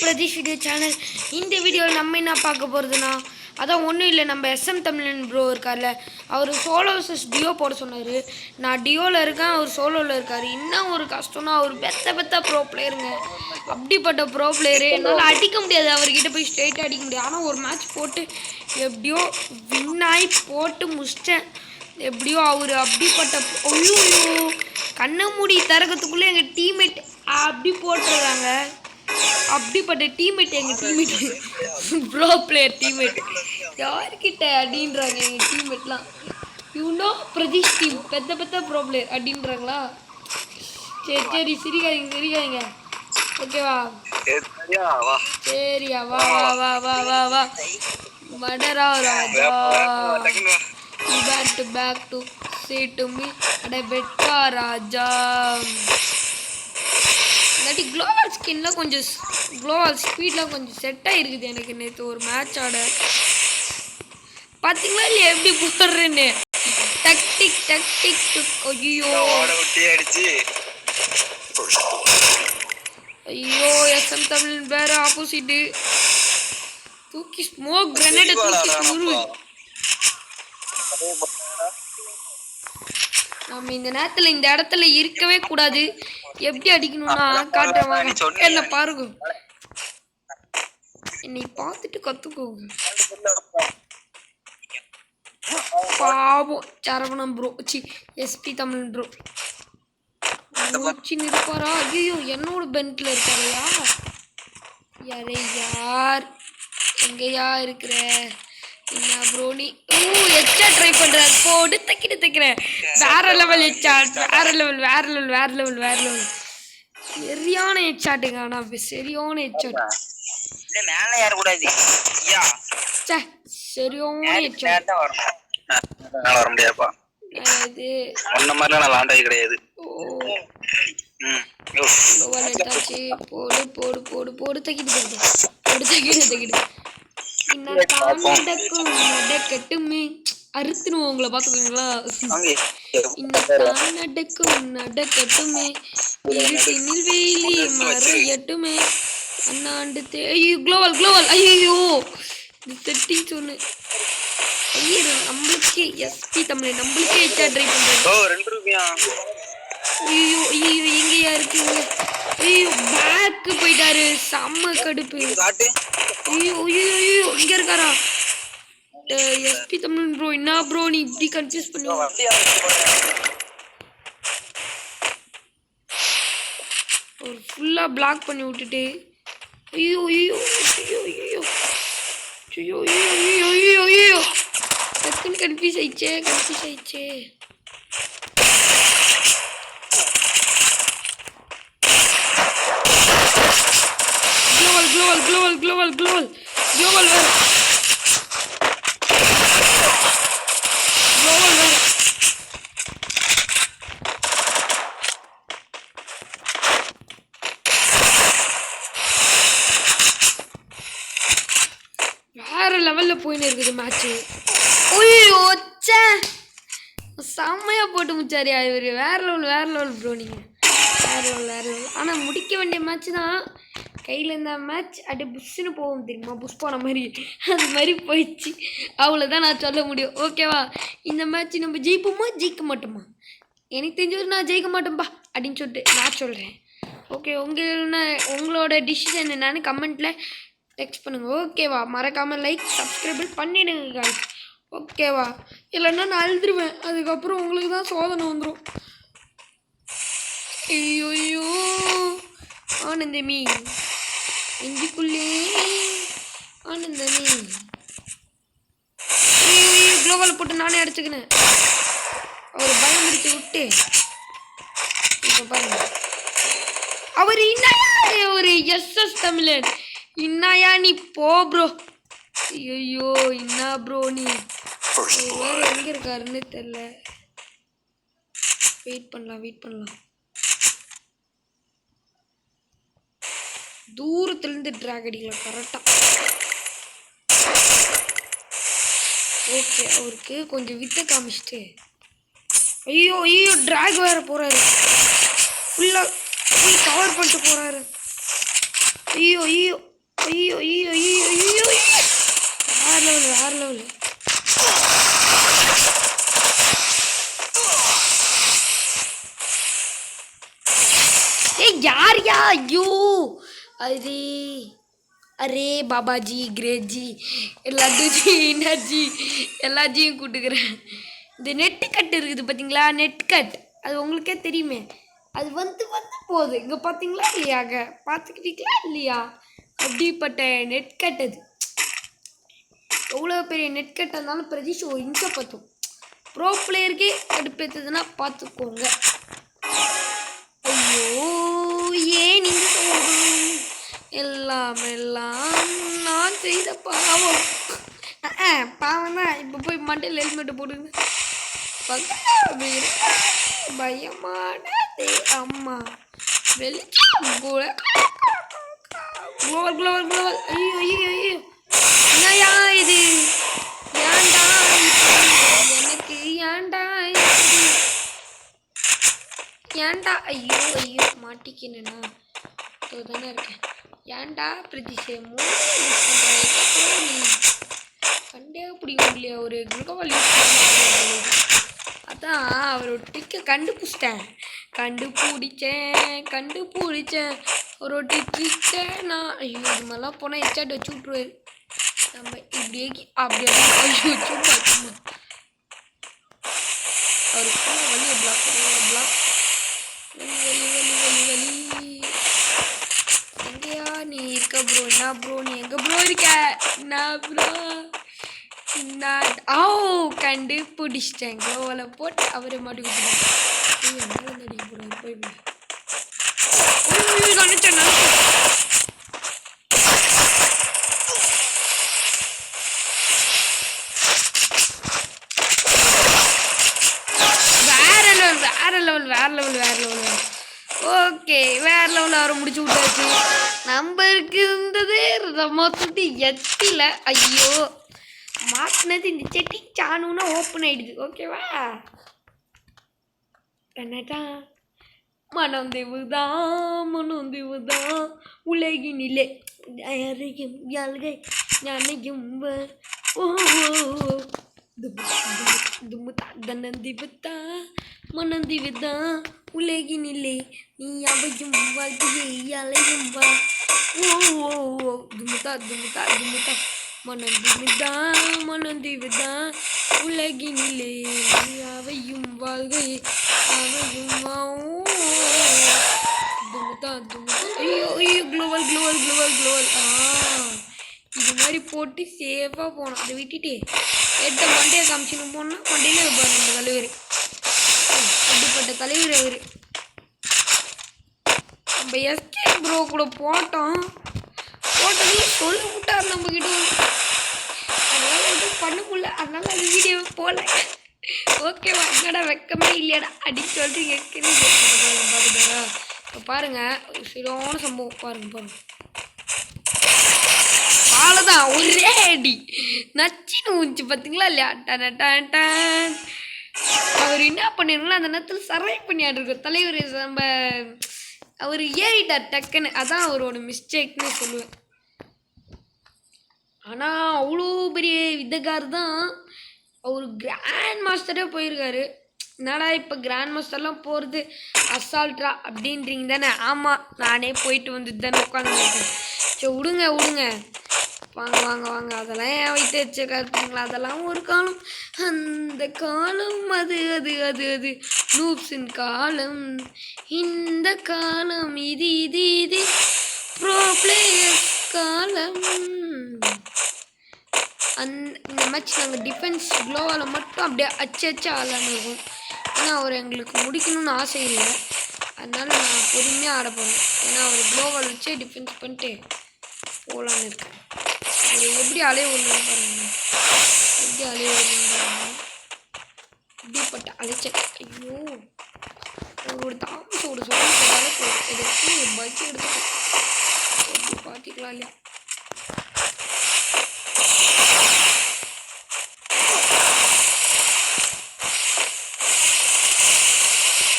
Pratheesh video channel. இந்த வீடியோவில் நம்ம என்ன பார்க்க போகிறதுனா, அதான் ஒன்றும் இல்லை, நம்ம SM தமிழன் ப்ரோ இருக்கார்ல, அவர் சோலோ வர்சஸ் டியோ போட சொன்னார். நான் டியோவில் இருக்கேன், அவர் சோலோவில் இருக்கார். இன்னும் ஒரு கஷ்டம்னா, அவர் பெத்த ப்ரோ பிளேயருங்க. அப்படிப்பட்ட ப்ரோ பிளேயரு என்னால் அடிக்க முடியாது, அவர்கிட்ட போய் ஸ்ட்ரெயிட்டாக அடிக்க முடியாது. ஆனால் ஒரு மேட்ச் போட்டு எப்படியோ வின் ஆகி போட்டு முடிச்சிட்டேன். எப்படியோ அவர் அப்படிப்பட்ட ஐயோ கண்ணை மூடி திறக்கிறதுக்குள்ளே எங்கள் டீம்மேட் அப்படி போட்டுறாங்க. அப்படிப்பட்ட டீம்மேட் எங்கள் டீம்மேட் ப்ரோ பிளேயர் டீம்மேட் யார்கிட்ட அப்படின்றாங்க எங்கள் டீம்மேட்லாம். யூனோ பிரதீஷ் டீம் பெத்த ப்ரோ பிளேயர் அப்படின்றாங்களா. சரி சிரிக்காதீங்க ஓகேவா. சரியா வா வா வா வா வா வா வடரா ராஜா back to say to me அட வெட்டா ராஜா. இல்லாட்டி க்ளோவல் ஸ்கின்லாம் கொஞ்சம் க்ளோவல் ஸ்பீட்லாம் கொஞ்சம் செட் ஆகிருக்குது எனக்கு. நேற்று ஒரு மேட்ச் ஆட பார்த்தீங்களா இல்லையா எப்படி போடுறேன்னு. டக்டிக் ஐயோ ஐயோ SM தமிழ் வேற ஆப்போசிட்டு தூக்கி ஸ்மோக் கிரனேட் தூக்கி நம்ம இந்த நேரத்தில் இந்த இடத்துல இருக்கவே கூடாது. எப்படி அடிக்கணும்னா காட்டுறேன் என்ன பாருங்க, என்னை பார்த்துட்டு கத்துக்கோங்க. பாவம் சரவணம் ப்ரோ SP தமிழ் ப்ரோ இருப்பாரா. ஐயோ என்னோட பென்ட்ல இருக்காரையா யார் எங்கயா இருக்கிற என்ன ப்ரோ நீ எச்சா ட்ரை பண்ற போடு தைக்கிறேன். வேற லெவல் ஹெட்ஷாட், வேற லெவல் சரியான ஹெட்ஷாட்டுங்க. ஆனா சரியான ஹெட்ஷாட் மேல யார கூடாது சரியான ஹெட்ஷாட் வர முடியாதுப்பா. இது ஒண்ணு மாதிரி நான் லாண்டாய் கிடையாது. போடு தைக்கிட்டு நடக்கட்டுமே அறுத்துனுவோம் உங்களை பார்த்துக்கீங்களா. நடக்கட்டுமே இருட்டினில் வெயிலி மறையட்டுமே அண்ணாண்டு குளோவல் ஐயோ இது செட்டிங் சொன்னு. ஐயோ நம்மளுக்கே SP தமிழ் நம்மளுக்கே எச்சா ட்ரை பண்றேன். ஐயோ எங்கயா இருக்குங்க. ஐயோ பேக்கு போயிட்டாரு செம்ம கடுப்பு. ஐயோ இங்க இருக்காரா SP தமிழ் ப்ரோ. என்ன ப்ரோ நீ இப்படி கன்ஃபியூஸ் பண்ணி ஒரு ஃபுல்லா பிளாக் பண்ணி விட்டுட்டு ஐயோ டக்குன்னு கன்ஃபியூஸ் ஆயிடுச்சே. குளோவல் வேற லெவல்ல போயின்னு இருக்குது மேட்ச். ஐயோ செம்மையா போட்டு முடிச்சாரு இவரு. வேற லெவல் ப்ரோ நீங்க வேற லெவல். ஆனா முடிக்க வேண்டிய மேட்ச் தான் கையில் இருந்த மேட்ச் அப்படியே புஷ்ஷுன்னு போகும் தெரியுமா, புஷ் போன மாதிரி அது மாதிரி போயிடுச்சு. அவ்வளோதான் நான் சொல்ல முடியும் ஓகேவா. இந்த மேட்ச் நம்ம ஜெயிப்போமா ஜெயிக்க மாட்டோமா எனக்கு தெரிஞ்சது நான் ஜெயிக்க மாட்டோம்பா அப்படின்னு சொல்லிட்டு நான் சொல்கிறேன். ஓகே உங்களோட டிசிஷன் என்னன்னு கமெண்ட்டில் டெக்ஸ்ட் பண்ணுங்கள் ஓகேவா. மறக்காமல் லைக் சப்ஸ்கிரைபிள் பண்ணிடுங்க ஓகேவா. இல்லைன்னா நான் அழுதுருவேன், அதுக்கப்புறம் உங்களுக்கு தான் சோதனை வந்துடும். ஐயோ ஆனந்தமி இஞ்சிக்குள்ளே ஆனந்தமே. குளோவல் போட்டு நானே அடிச்சுக்கினேன். அவர் பயம் முடிச்சு விட்டு இப்போ பாருங்க அவர் இன்னையா ஒரு SS தமிழன் இன்னையா நீ போ ப்ரோ. ஐயோ என்ன ப்ரோ நீ வேற எங்க இருக்காருன்னு தெரியல. வெயிட் பண்ணலாம் தூரத்துலேருந்து ட்ராக் அடிக்கலாம் கரெக்டாக. ஓகே அவருக்கு கொஞ்சம் வித்த காமிச்சிட்டு ஐயோ ட்ராக் வேற போகிறாரு. ஃபுல்லாக கவர் பண்ணிட்டு போகிறாரு. ஐயோ ஐயோ ஐயோ ஐயோ ஐயோ ஐயோ வேற லெவல் வேற லெவல். ஏய் யார்யா? ஐயோ அரே அரே பாபாஜி கிரேஜி லட்டுஜி எனர்ஜி எல்லாத்தையும் கூட்டுக்கிறேன். இந்த நெட்டு கட் இருக்குது பார்த்தீங்களா? நெட் கட் அது உங்களுக்கே தெரியுமே. அது வந்து போகுது இங்கே பார்த்தீங்களா இல்லையாங்க? பார்த்துக்கிட்டீங்களா இல்லையா? அப்படிப்பட்ட நெட் கட் அது. எவ்வளோ பெரிய நெட் கட் இருந்தாலும் பிரதீஷ் ஒரு இன்ச்சை பார்த்தோம். ப்ரோ பிளேயருக்கே கடுப்பேற்றதுன்னா பார்த்துக்கோங்க. ஐயோ ஏன் நீங்கள் சொல்கிறோம் எல்லாம் எல்லாம் நான் செய்த பாவம். பாவம் தான். இப்போ போய் மண்டையில் ஹெல்மெட்டு போடுங்க. பயமானதே அம்மா வெளிச்சம் கூட குளோவல் குளோவல் குளோவல். ஐயோ ஐயோ ஐயோ என்னையா இது? ஏன்டா எனக்கு ஏன்டா ஏன்டா? ஐயோ ஐயோ மாட்டிக்கினா தானே இருக்கேன். ஏன்டா பிரதிஷே நீ கண்டே பிடிக்கும் இல்லையா? ஒரு குளோவல் அதான் அவரோட டிக்கை கண்டுபிடிச்சிட்டேன் ஒரு டிக்கை நான். ஐயோ இது மாதிரிலாம் போனால் எச்சாட்டு வச்சு விட்ருவாரு. நம்ம இப்படியே அப்படியே ஐயோ சும்மா சும்மா அவருக்கு வழியை பிளாக் பிளாக் வலி வலி வலி வலி வலி. எங்கேயா நீ இருக்க ப்ரோ? என்ன ப்ரோ நீ எங்கே ப்ரோ இருக்க? என்ன ப்ரோ கண்டுபிடிச்சிட்டேன். க்ளோவில் போட்டு அவரை மாட்டி கொடுத்துருவேன். போய் நினைச்சேன் வேற லெவல். ஓகே வேற லெவலில் அவரை முடிச்சு விட்டாச்சு. நம்பருக்கு இருந்தது மொத்தத்து எத்தில. ஐயோ மாட்டினது இந்த செட்டிங் சாணுன்னா ஓப்பன் ஆயிடுது. ஓகேவா? என்னதான் மனந்தேவுதான் உலகினிலே யாரையும் யாழ்கை ஞானையும் தன்னந்திவுத்தா மனந்திவுதா உலகினிலே நீ அவையும் வாழ்க்கையை அலையும் வா. ஓ துமுதா துமுதா துமுதா மனந்திவுதா உலகினிலே நீ அவையும் வாழ்கை அவையும் வா. துமுதா துமுதா. ஐயோ ஐயோ குளோவல் குளோவல் குளோவல் குளோவல். இது மாதிரி போட்டு சேஃபாக போனோம். அதை விட்டுட்டு எட்ட மண்டையை காமிச்சின்னு போனால் மண்டையில் இருப்பார் நம்ம தலைவர். அப்படிப்பட்ட தலைவர் அவர். நம்ம எஸ்கே ப்ரோ கூட போட்டதையும் சொல்ல விட்டார் நம்மக்கிட்ட. அதனால் எதுவும் பண்ண முடியல. அதனால அது வீடியோவை போகல. ஓகேவா? என்னடா வெக்கமே இல்லையாடா அப்படின்னு சொல்லிட்டு பார்த்துட்டாரா? இப்போ பாருங்கள் சரியான சம்பவம். பாருங்க அவ்வளோதான் ஒரே அடி நச்சின்னு ஊஞ்சி பார்த்தீங்களா இல்லையா? அவர் என்ன பண்ணிருங்களோ அந்த நேரத்தில் சர்வை பண்ணி ஆடிருக்கார் தலைவர். நம்ம அவர் ஏறிட்டார் டக்குன்னு. அதான் அவரோட மிஸ்டேக்னு சொல்லுவேன். ஆனால் அவ்வளோ பெரிய வித்தகார் தான். அவர் கிராண்ட் மாஸ்டரே போயிருக்காரு. என்னடா இப்போ கிராண்ட் மாஸ்டர்லாம் போகிறது அசால்ட்ரா அப்படின்றீங்க தானே? ஆமாம் நானே போயிட்டு வந்துட்டு தானே உட்காந்துருக்கேன். சரி விடுங்க வாங்க வாங்க வாங்க. அதெல்லாம் ஏன் வைத்து வச்சுருக்காருங்களா? அதெல்லாம் ஒரு காலம். அந்த காலம் அது அது அது அது நூப்ஸின் காலம். இந்த காலம் இது இது இது ப்ரோ பிளேயர் காலம். இந்த மேட்ச் நாங்கள் டிஃபென்ஸ் க்ளோவால் மட்டும் அப்படியே அச்சு ஆளான்னு இருக்கும். ஏன்னா அவர் எங்களுக்கு முடிக்கணும்னு ஆசை இல்லை. அதனால நான் பொறுமையாக ஆட போகிறேன். ஏன்னா அவர் க்ளோவால் வச்சே டிஃபென்ஸ் பண்ணிட்டு போகலான்னு இருக்கேன். ஒரு எப்படி அலைய விடணும் பாருங்க. எப்படி அலைய விடணும் பாருங்க. இப்படிப்பட்ட அலைச்சல். ஐயோ அவரோட தாமஸோட சொல்லிட்டாலே போதும். எடுத்து பைக் எடுத்து எப்படி பார்த்திக்கலாம் இல்லையா?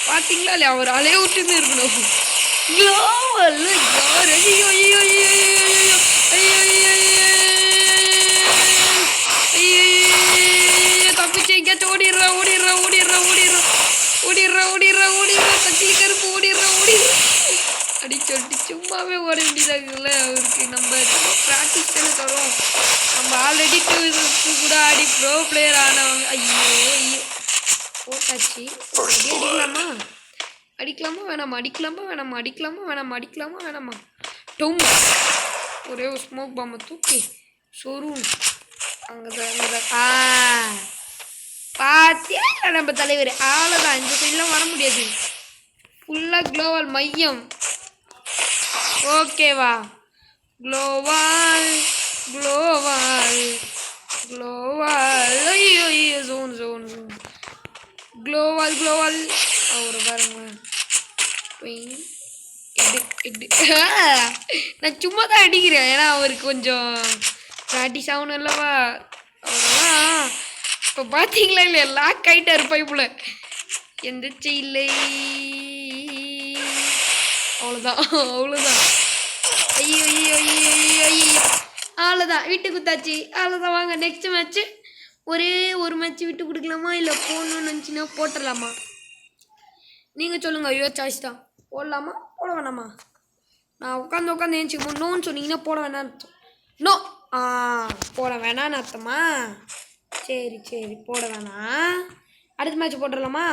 பார்த்தீங்களா இல்லையா? அவர் அலைய விட்டுன்னு இருக்கணும். குளோவல் யார்? ஐயோ ஐயோ ஐயோ ஐயோ ஐயோ ஐயோ தப்பிச்சு எங்கேயாச்சும் ஓடிடுறா ஓடிடுறா ஓடிடுறா ஓடிடுறா ஓடிடுறா ஓடிடுறா ஓடிடுறா தக்கிலி கருப்பு ஓடிடுறா ஓடிடுறா அப்படி சொல்லிட்டு சும்மாவே ஓட வேண்டியதாங்கல்ல. அவருக்கு நம்ம ப்ராக்டிஸ் தானே தரோம். நம்ம ஆல்ரெடி கூட ஆடி ப்ரோ பிளேயர் ஆனவங்க. ஐயோ ஐயோ போட்டாச்சு. அடிக்கலாமா அடிக்கலாமா வேணாமா அடிக்கலாமா வேணாமா அடிக்கலாமா வேணாமா அடிக்கலாமா வேணாமா டொம் ஒரே ஒரு ஸ்மோக் பாம்பை தூக்கி சொரும் அங்கதான் பாத்தியா நம்ம தலைவர். அவ்வளோதான், இந்த சைட்லாம் வர முடியாது. ஃபுல்லாக குளோவால் மையம். ஓகேவா? குளோவால் குளோவால் குளோவால் ஐயோ ஐயோ ஜோன் ஜோன் ஜோன் குளோவால் குளோவால் அவரை பாருங்க. நான் சும்மா தான் அடிக்கிறேன், ஏன்னா அவருக்கு கொஞ்சம் ப்ராக்டிஸ் ஆகணும் இல்லவா. அவரெல்லாம் இப்போ பார்த்தீங்களா இல்லையா, லாக் ஆகிட்டாரு பைப்புல. எந்த இல்லை. அவ்வளோதான் அவ்வளோதான். ஐயோ ஐயோ ஐயோ ஐயோ ஐயோ அவ்வளோதான், விட்டு குத்தாச்சு. அவ்வளோதான், வாங்க நெக்ஸ்ட் மேட்ச்சு. ஒரே ஒரு மேட்ச் விட்டு கொடுக்கலாமா இல்லை போடணும்னு நினச்சின்னா போட்டுடலாமா? நீங்கள் சொல்லுங்கள். ஐயோ சாய்ஸ் தான். போடலாமா போட வேணாமா? நான் உட்காந்து ஏஞ்சிக்கோ. நோன்னு சொன்னீங்கன்னா போட வேணான்னு அர்த்தம். நோ போட வேணான்னு அர்த்தமா? சரி சரி போட வேணாம். அடுத்த மேட்ச் போட்டுடலாமா?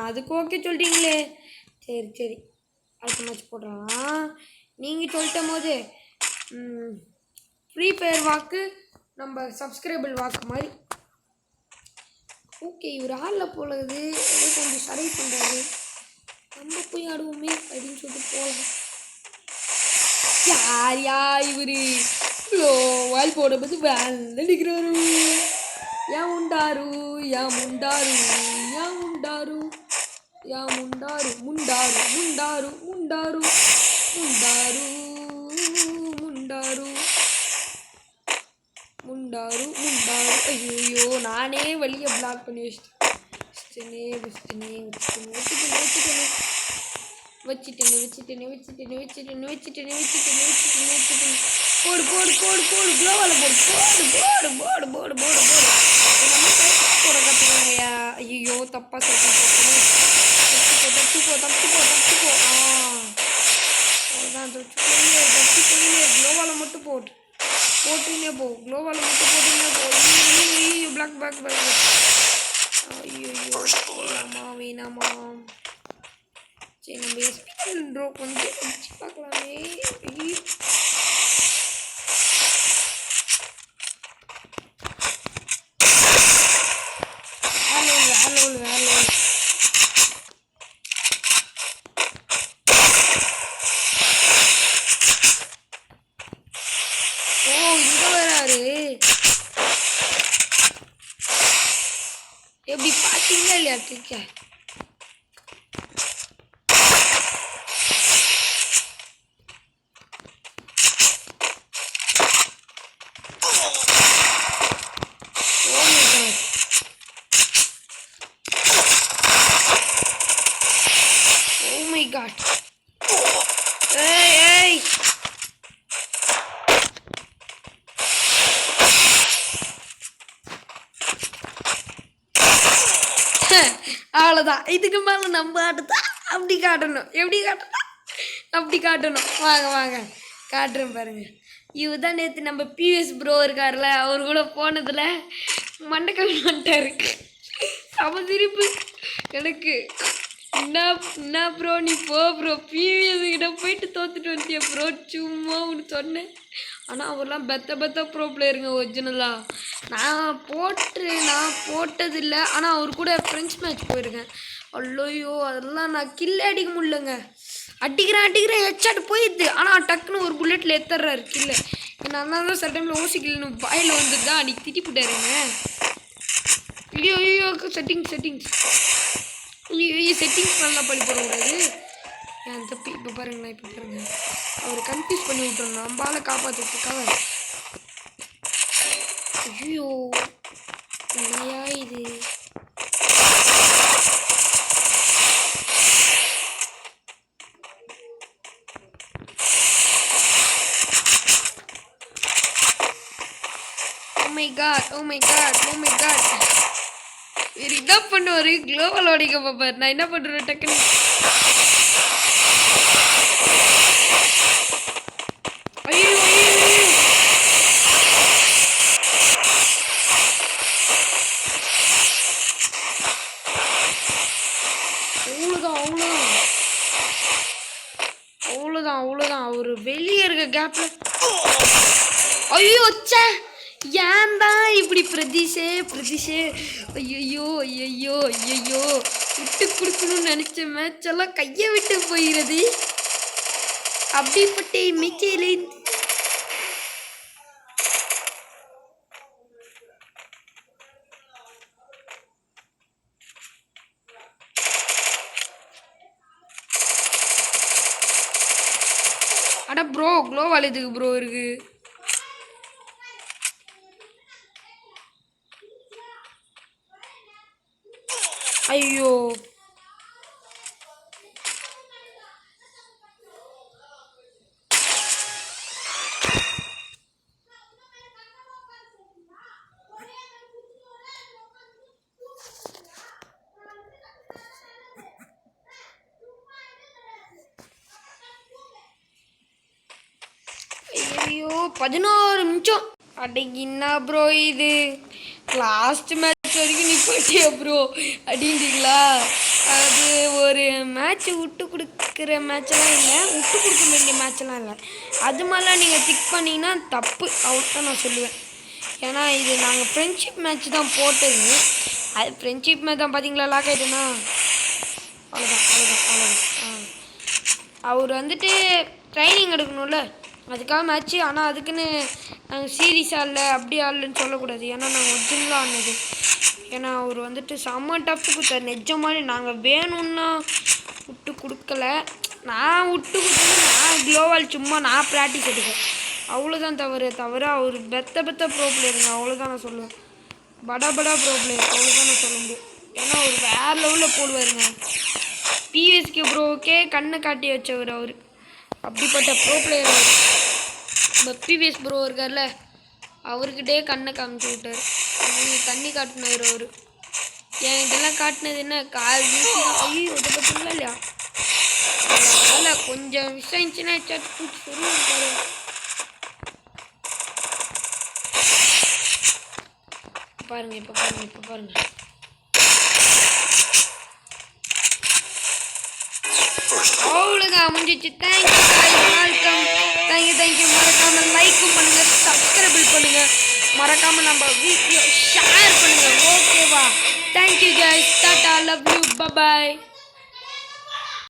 அதுக்கு ஓகே சொல்லிட்டீங்களே. சரி சரி அடுத்த மேட்ச் போட்டுடலாம். நீங்கள் சொல்லிட்ட போது ஃப்ரீ ஃபயர் வாக்கு நம்ம சப்ஸ்கிரைபிள் வாக்கு மாதிரி. ஓகே, இவர் ஆளில் போலது ஏதோ கொஞ்சம் சர்வை பண்ணுறாரு. நம்ம போய் ஆடுவோமே அப்படின்னு சொல்லிட்டு போகலாம். யார் இவரு வால் போடும்போது வேலை அடிக்கிறாரு. ஏன் உண்டாரு ஏன் முண்டாரு ஏன் உண்டாரு ஏன் முண்டாரு முண்டாரு முண்டாரு முண்டாரு முண்டாரு முண்டாரு முண்டாரு முண்டாரு. ஐயோ நானே வழியை பிளாக் பண்ணி வச்சுட்டேனே வச்சுட்டேனே வச்சுட்டேனே வச்சுட்டேனே வச்சுட்டேனே வச்சுட்டேனே வச்சுட்டேனே வச்சுட்டேனே வச்சுட்டேனே வச்சுட்டேனே வச்சுட்டேனே வச்சுட்டேனே. போடு போடு போடு போடு குளோவால போடு போடு போடு போடு போடு போடு போடு. போட கற்றுக்கோங்கய்யா. ஐயோ தப்பா சொல்லிட்டு தப்பிப்போ தப்பிப்போ தப்பிப்போ. அவ்வளோதான், தப்பிப்போ. குளோவால மட்டும் போட்டு போட்டுன்னே போ. குளோவால மட்டும் போட்டுன்னே போ. ஐயோ பிளாக் பேக் பேக். ஐயோ வேணாமா வேணாமா. சரி நம்ம எஸ்பி ட்ரோ கொஞ்சம் வச்சு பார்க்கலாமே. எப்படி பார்த்தீங்களா இல்லையா ட்ரிக்க? Oh my god. Hey. அவ்வளோதான், இதுக்கு மேலே நம்ம ஆட்டத்தான் அப்படி காட்டணும். எப்படி காட்டணும்? அப்படி காட்டணும். வாங்க வாங்க காட்டுறேன் பாருங்க. இவர் தான் நேற்று நம்ம பிஎஸ் ப்ரோ இருக்கார்ல, அவர் கூட போனதில் மண்டக்கல் பண்ணிட்டாரு. அவ சிரிப்பு எனக்கு. என்ன ப்ரோ நீ போ ப்ரோ, பிவிஎஸ் கிட்ட போயிட்டு தோத்துட்டு வந்துட்டிய ப்ரோ, சும்மா ஒன்று சொன்னேன். ஆனால் அவர்லாம் பெத்த ப்ரோ பிளேயருங்க ஒரிஜினலாக. நான் போட்டதில்லை, ஆனால் அவர் கூட ஃப்ரெண்ட்ஸ் மேட்ச் போயிருக்கேன். அல்லையோ அதெல்லாம் நான் கில்லே அடிக்க முடியலங்க. அடிக்கிறேன் ஹெட்ஷாட் போயிடுது, ஆனால் டக்குன்னு ஒரு புல்லெட்டில் எத்துறாரு கில்ல. ஏன்னா அதனால தான் சில டைமில் ஓசி கில்னு வாயில் வந்துட்டு தான் அன்றைக்கி திட்டி போட்டாருங்க. ஐயோ செட்டிங்ஸ் செட்டிங்ஸ் நல்லா பண்ணி போடக்கூடாது. என் தப்பி. இப்போ பாருங்களேன், இப்போ பாருங்க, அவர் கன்ஃபியூஸ் பண்ணி விட்டுறோம் நம்மளால காப்பாற்றுறதுக்காக. ஐயோ என்னையா இது? My god oh my god oh my god. இவர் என்ன பண்ணுவாரு? குளோவல் ஓடிக்க பார்ப்பார். நான் என்ன பண்ணுறேன் டக்குன்னு ஐயோ அவ்வளோதான் அவ்வளோதான் அவ்வளோதான் அவ்வளோதான். அவர் வெளியே இருக்க கேப்பில் ஐயோ ச்சே ஏன் தான் இப்படி பிரதீஷே ஐயோ ஐயோ ஐயோ விட்டு கொடுக்கணும்னு நினச்ச மேட்ச் எல்லாம் கையை விட்டு போயிடுது. அப்படிப்பட்ட மிச்சையிலேருந்து அட ப்ரோ க்ளோவால் எதுக்கு ப்ரோ இருக்கு? ஐயோ ஐயோ 16 நிமிஷம். அடங்கின்னா ப்ரோ இது லாஸ்ட் மேட்ச் வரைக்கும் நிப்பாட்டியா ப்ரோ அப்படின்றீங்களா? அது ஒரு மேட்ச் விட்டு கொடுக்குற மேட்செல்லாம் இல்லை, விட்டு கொடுக்க வேண்டிய மேட்செல்லாம் இல்லை. அது மாதிரிலாம் நீங்கள் திக் பண்ணிங்கன்னா தப்பு அவுட் நான் சொல்லுவேன். ஏன்னா இது நாங்கள் ஃப்ரெண்ட்ஷிப் மேட்ச் தான் போட்டது. அது ஃப்ரெண்ட்ஷிப் மேட்ச் தான் பார்த்தீங்களா லாக் ஆகிட்டேன்னா அவ்வளோதான். அவர் வந்துட்டு ட்ரைனிங் எடுக்கணும்ல அதுக்காக மேட்ச்சு. ஆனால் அதுக்குன்னு நாங்கள் சீரியஸ் ஆடல அப்படி ஆடலன்னு சொல்லக்கூடாது. ஏன்னா நாங்கள் ஒரிஜினலாக ஆடினது. ஏன்னா அவர் வந்துட்டு செம்ம டஃப் கொடுத்தார் நிஜமாதிரி. நாங்கள் வேணும்னா விட்டு கொடுக்கல. நான் விட்டு கொடுத்தது நான் க்ளோவால் சும்மா நான் ப்ராக்டிஸ் எடுப்பேன் அவ்வளோதான். தவிர அவர் பெத்த ப்ரோ பிளேயருங்க அவ்வளோதான் நான் சொல்லுவேன். படா ப்ரோ பிளேயர் அவ்வளோதான் நான் சொல்ல முடியும். ஏன்னா அவர் வேறு லெவலில் போடுவாருங்க. பிஎஸ்கே ப்ரோவுக்கே கண்ணை காட்டி வச்சவர் அவர். அப்படிப்பட்ட ப்ரோ பிளேயர் அவர். நம்ம பிவிஎஸ் ப்ரோ இருக்கார்ல அவர்கிட்டே கண்ணை காமிச்சு விட்டார். தண்ணி காட்டினவர் அவர். ஏன் இதெல்லாம் காட்டினது என்ன கால் வீசி தான். ஐயோ இதை பற்றிங்களா இல்லையா? அதனால் கொஞ்சம் விஷயம் இருந்துச்சுன்னா சாட்டு தூக்கி சொல்லியிருக்காரு. பாருங்க இப்போ பாருங்க அவ்வளோதான் முடிஞ்சிச்சு. Thank you welcome. தேங்க்யூ. மறக்காமல் லைக்கும் பண்ணுங்க, சப்ஸ்கிரைப் பண்ணுங்க, மறக்காம நம்ம வீடியோ ஷேர் பண்ணுங்க. ஓகேவா? Thank you guys. Tata, love you, by.